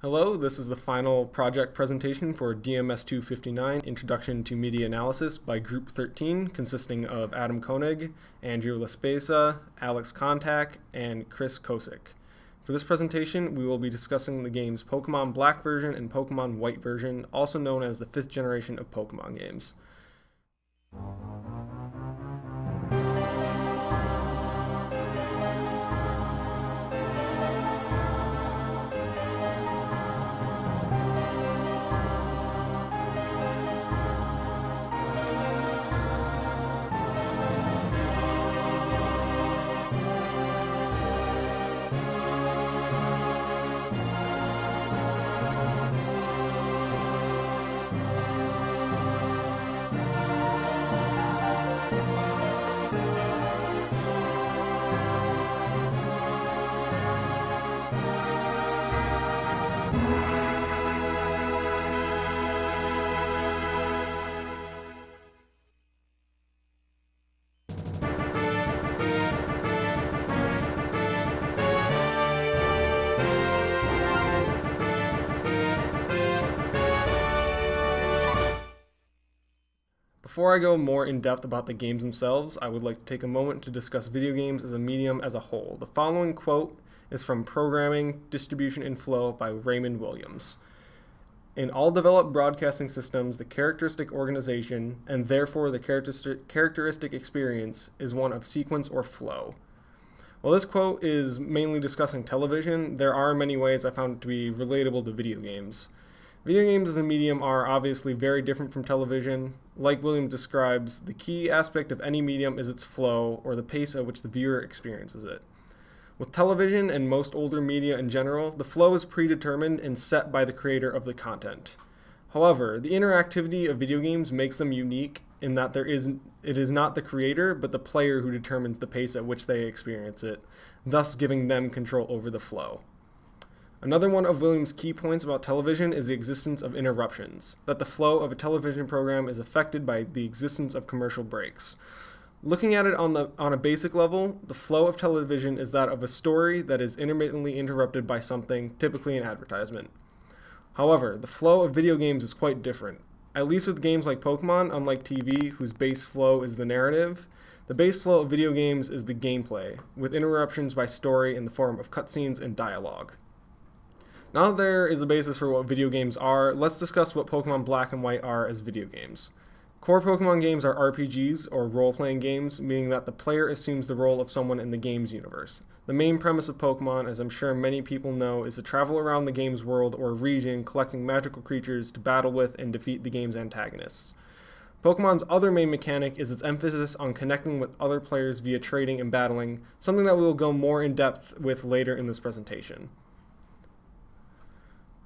Hello, this is the final project presentation for DMS 259, Introduction to Media Analysis by Group 13, consisting of Adam Koenig, Andrew Laspesa, Alex Kontak, and Chris Kosick. For this presentation, we will be discussing the game's Pokemon Black version and Pokemon White version, also known as the 5th generation of Pokemon games. Before I go more in depth about the games themselves, I would like to take a moment to discuss video games as a medium as a whole. The following quote is from Programming, Distribution, and Flow by Raymond Williams. In all developed broadcasting systems, the characteristic organization, and therefore the characteristic experience, is one of sequence or flow. While this quote is mainly discussing television, there are many ways I found it to be relatable to video games. Video games as a medium are obviously very different from television. Like Williams describes, the key aspect of any medium is its flow, or the pace at which the viewer experiences it. With television and most older media in general, the flow is predetermined and set by the creator of the content. However, the interactivity of video games makes them unique in that it is not the creator, but the player who determines the pace at which they experience it, thus giving them control over the flow. Another one of Williams' key points about television is the existence of interruptions, that the flow of a television program is affected by the existence of commercial breaks. Looking at it on a basic level, the flow of television is that of a story that is intermittently interrupted by something, typically an advertisement. However, the flow of video games is quite different. At least with games like Pokemon, unlike TV, whose base flow is the narrative, the base flow of video games is the gameplay, with interruptions by story in the form of cutscenes and dialogue. Now that there is a basis for what video games are, let's discuss what Pokemon Black and White are as video games. Core Pokemon games are RPGs, or role-playing games, meaning that the player assumes the role of someone in the game's universe. The main premise of Pokemon, as I'm sure many people know, is to travel around the game's world or region collecting magical creatures to battle with and defeat the game's antagonists. Pokemon's other main mechanic is its emphasis on connecting with other players via trading and battling, something that we will go more in depth with later in this presentation.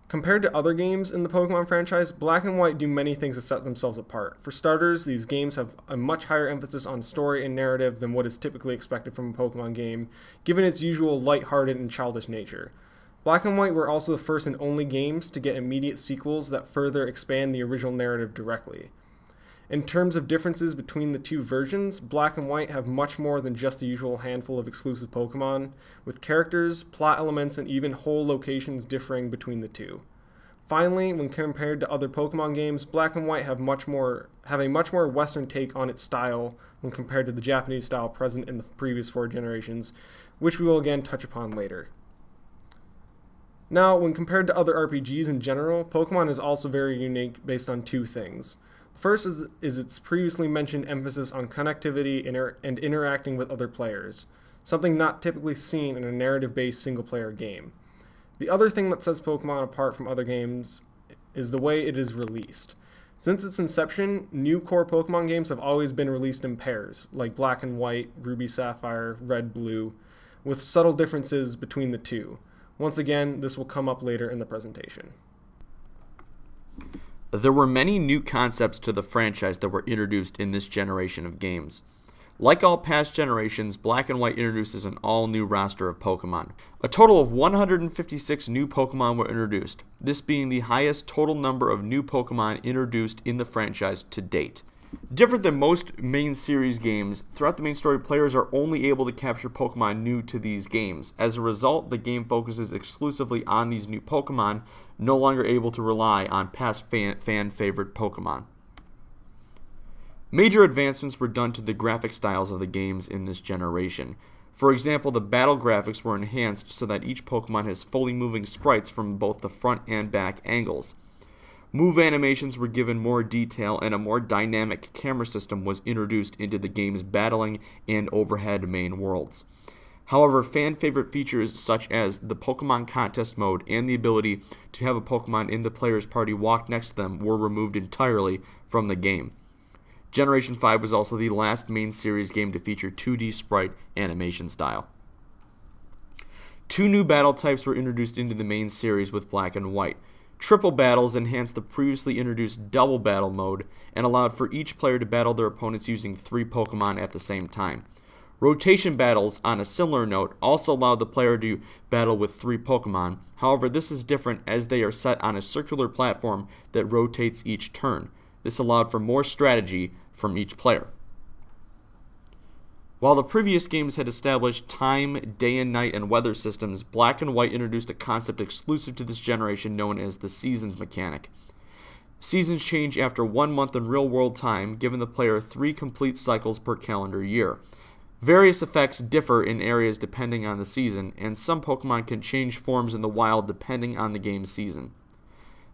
Compared to other games in the Pokemon franchise, Black and White do many things to set themselves apart. For starters, these games have a much higher emphasis on story and narrative than what is typically expected from a Pokemon game, given its usual lighthearted and childish nature. Black and White were also the first and only games to get immediate sequels that further expand the original narrative directly. In terms of differences between the two versions, Black and White have much more than just the usual handful of exclusive Pokemon, with characters, plot elements, and even whole locations differing between the two. Finally, when compared to other Pokemon games, Black and White have a much more Western take on its style when compared to the Japanese style present in the previous 4 generations, which we will again touch upon later. Now, when compared to other RPGs in general, Pokemon is also very unique based on 2 things. First is its previously mentioned emphasis on connectivity and interacting with other players, something not typically seen in a narrative-based single-player game. The other thing that sets Pokemon apart from other games is the way it is released. Since its inception, new core Pokemon games have always been released in pairs, like Black and White, Ruby Sapphire, Red Blue, with subtle differences between the two. Once again, this will come up later in the presentation. There were many new concepts to the franchise that were introduced in this generation of games. Like all past generations, Black and White introduces an all-new roster of Pokemon. A total of 156 new Pokemon were introduced, this being the highest total number of new Pokemon introduced in the franchise to date. Different than most main series games, throughout the main story, players are only able to capture Pokemon new to these games. As a result, the game focuses exclusively on these new Pokemon, no longer able to rely on past fan-favorite Pokemon. Major advancements were done to the graphic styles of the games in this generation. For example, the battle graphics were enhanced so that each Pokemon has fully moving sprites from both the front and back angles. Move animations were given more detail, and a more dynamic camera system was introduced into the game's battling and overhead main worlds. However, fan-favorite features such as the Pokemon Contest mode and the ability to have a Pokemon in the player's party walk next to them were removed entirely from the game. Generation 5 was also the last main series game to feature 2D sprite animation style. 2 new battle types were introduced into the main series with Black and White. Triple battles enhanced the previously introduced double battle mode and allowed for each player to battle their opponents using 3 Pokemon at the same time. Rotation battles, on a similar note, also allowed the player to battle with 3 Pokemon. However, this is different as they are set on a circular platform that rotates each turn. This allowed for more strategy from each player. While the previous games had established time, day and night, and weather systems, Black and White introduced a concept exclusive to this generation known as the Seasons mechanic. Seasons change after 1 month in real-world time, giving the player 3 complete cycles per calendar year. Various effects differ in areas depending on the season, and some Pokemon can change forms in the wild depending on the game's season.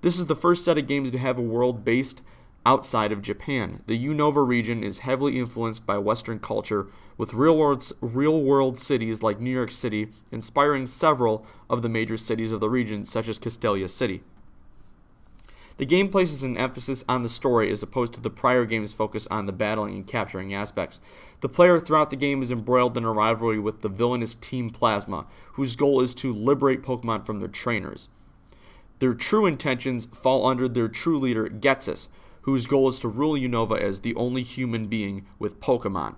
This is the first set of games to have a world based outside of Japan. The Unova region is heavily influenced by Western culture, with real-world cities like New York City inspiring several of the major cities of the region, such as Castelia City. The game places an emphasis on the story as opposed to the prior game's focus on the battling and capturing aspects. The player throughout the game is embroiled in a rivalry with the villainous Team Plasma, whose goal is to liberate Pokemon from their trainers. Their true intentions fall under their true leader, Getsus, whose goal is to rule Unova as the only human being with Pokemon.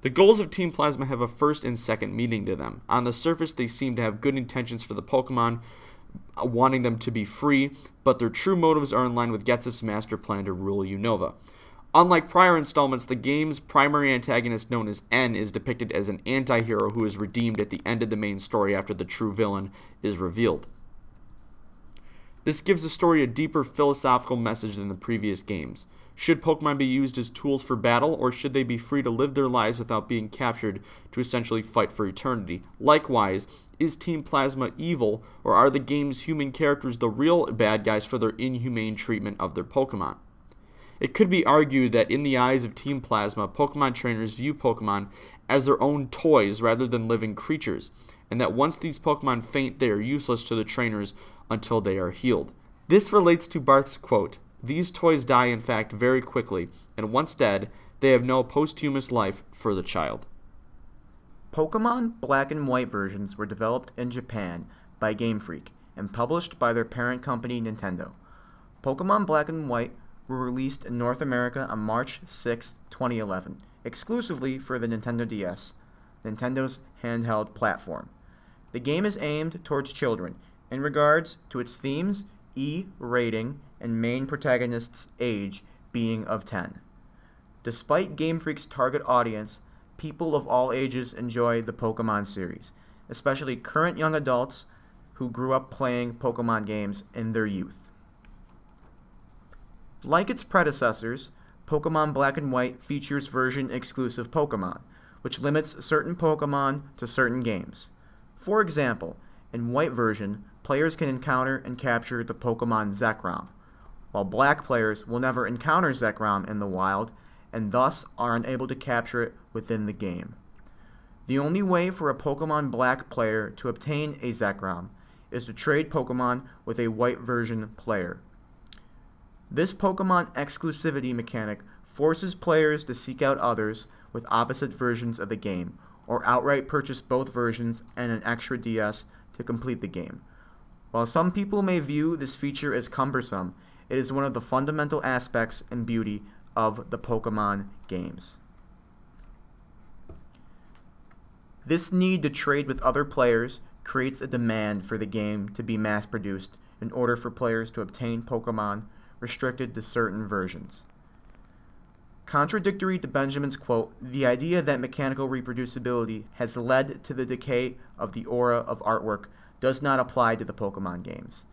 The goals of Team Plasma have a first and second meaning to them. On the surface, they seem to have good intentions for the Pokemon, wanting them to be free, but their true motives are in line with Getsus' master plan to rule Unova. Unlike prior installments, the game's primary antagonist, known as N, is depicted as an anti-hero who is redeemed at the end of the main story after the true villain is revealed. This gives the story a deeper philosophical message than the previous games. Should Pokemon be used as tools for battle, or should they be free to live their lives without being captured to essentially fight for eternity? Likewise, is Team Plasma evil, or are the game's human characters the real bad guys for their inhumane treatment of their Pokemon? It could be argued that in the eyes of Team Plasma, Pokemon trainers view Pokemon as their own toys rather than living creatures, and that once these Pokemon faint, they are useless to the trainers until they are healed. This relates to Barth's quote, "These toys die in fact very quickly, and once dead, they have no posthumous life for the child." Pokemon Black and White versions were developed in Japan by Game Freak and published by their parent company Nintendo. Pokemon Black and White were released in North America on March 6, 2011, exclusively for the Nintendo DS, Nintendo's handheld platform. The game is aimed towards children in regards to its themes, E rating, and main protagonist's age being of 10. Despite Game Freak's target audience, people of all ages enjoy the Pokemon series, especially current young adults who grew up playing Pokemon games in their youth. Like its predecessors, Pokemon Black and White features version-exclusive Pokemon, which limits certain Pokemon to certain games. For example, in White version, players can encounter and capture the Pokemon Zekrom, while Black players will never encounter Zekrom in the wild and thus are unable to capture it within the game. The only way for a Pokemon Black player to obtain a Zekrom is to trade Pokemon with a White version player. This Pokemon exclusivity mechanic forces players to seek out others with opposite versions of the game, or outright purchase both versions and an extra DS to complete the game. While some people may view this feature as cumbersome, it is one of the fundamental aspects and beauty of the Pokemon games. This need to trade with other players creates a demand for the game to be mass-produced in order for players to obtain Pokemon restricted to certain versions. Contradictory to Benjamin's quote, the idea that mechanical reproducibility has led to the decay of the aura of artwork does not apply to the Pokemon games.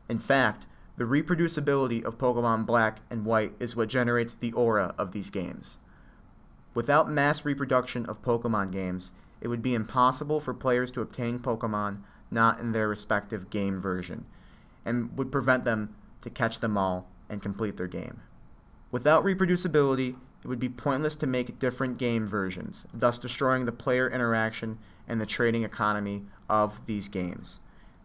In fact, the reproducibility of Pokemon Black and White is what generates the aura of these games. Without mass reproduction of Pokemon games, it would be impossible for players to obtain Pokemon not in their respective game version, and would prevent them to catch them all and complete their game. Without reproducibility, it would be pointless to make different game versions, thus destroying the player interaction and the trading economy of these games.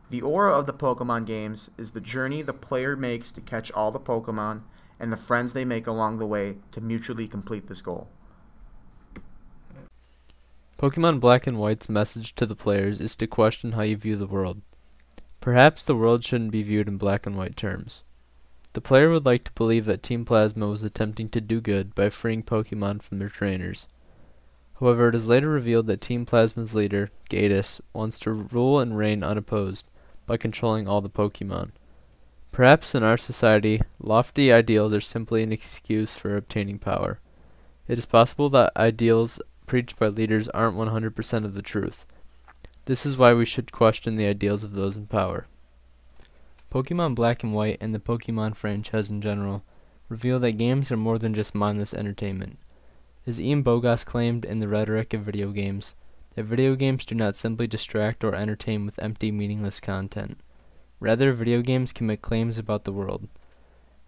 The aura of the Pokemon games is the journey the player makes to catch all the Pokemon and the friends they make along the way to mutually complete this goal. Pokemon Black and White's message to the players is to question how you view the world. Perhaps the world shouldn't be viewed in black and white terms. The player would like to believe that Team Plasma was attempting to do good by freeing Pokemon from their trainers. However, it is later revealed that Team Plasma's leader, Gatis, wants to rule and reign unopposed by controlling all the Pokemon. Perhaps in our society, lofty ideals are simply an excuse for obtaining power. It is possible that ideals preached by leaders aren't 100% of the truth. This is why we should question the ideals of those in power. Pokemon Black and White and the Pokemon franchise in general reveal that games are more than just mindless entertainment. As Ian Bogost claimed in The Rhetoric of Video Games, that video games do not simply distract or entertain with empty, meaningless content. Rather, video games can make claims about the world.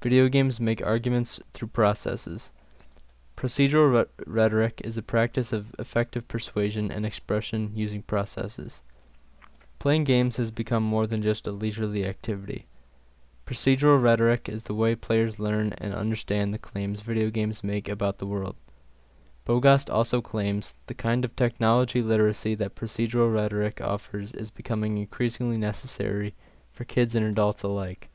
Video games make arguments through processes. Procedural rhetoric is the practice of effective persuasion and expression using processes. Playing games has become more than just a leisurely activity. Procedural rhetoric is the way players learn and understand the claims video games make about the world. Bogost also claims the kind of technology literacy that procedural rhetoric offers is becoming increasingly necessary for kids and adults alike.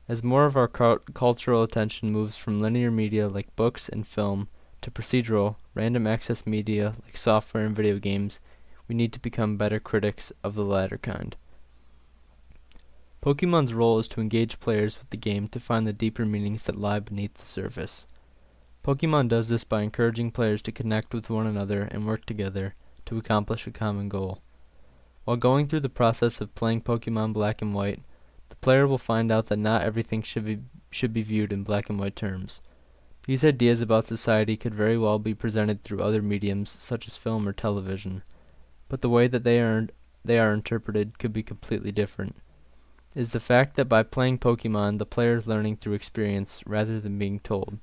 As more of our cultural attention moves from linear media like books and film to procedural, random access media like software and video games, we need to become better critics of the latter kind. Pokemon's role is to engage players with the game to find the deeper meanings that lie beneath the surface. Pokemon does this by encouraging players to connect with one another and work together to accomplish a common goal. While going through the process of playing Pokemon Black and White, the player will find out that not everything should be viewed in black and white terms. These ideas about society could very well be presented through other mediums such as film or television, but the way that they are interpreted could be completely different. It is the fact that by playing Pokemon, the player is learning through experience rather than being told.